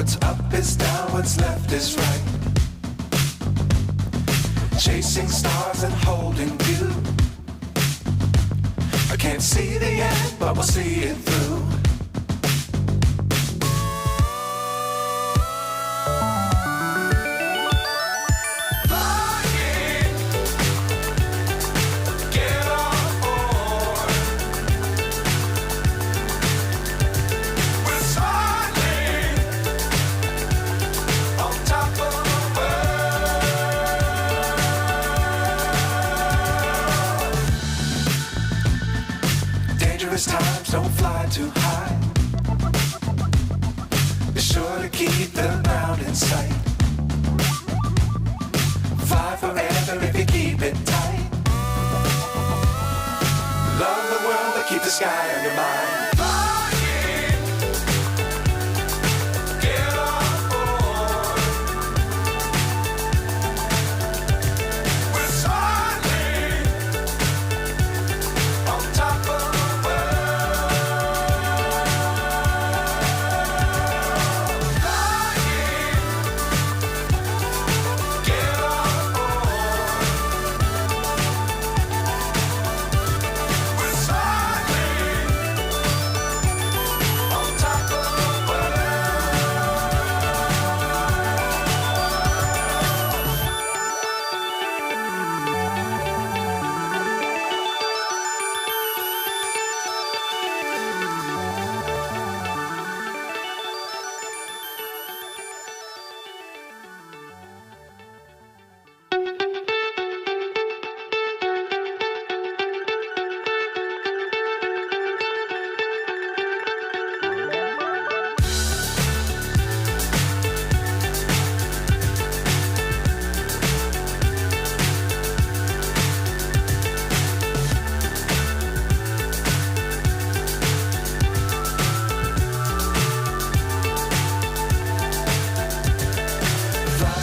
What's up is down, what's left is right. Chasing stars and holding you. I can't see the end, but we'll see it through. Times don't fly too high. Be sure to keep the ground in sight. Fly forever if you keep it tight. Love the world but keep the sky on your mind.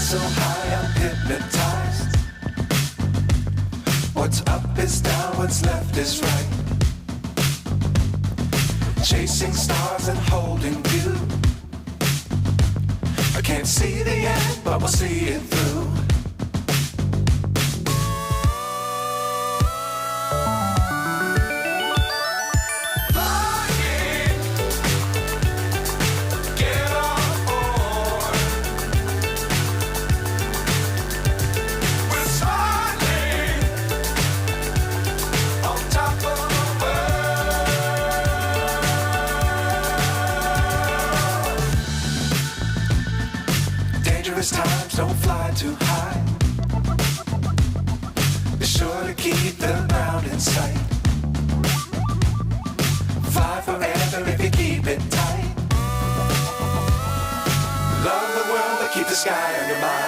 So high I'm hypnotized. What's up is down, what's left is right. Chasing stars and holding you. I can't see the end, but we'll see it through. Times don't fly too high. Be sure to keep the ground in sight. Fly forever if you keep it tight. Love the world but keep the sky on your mind.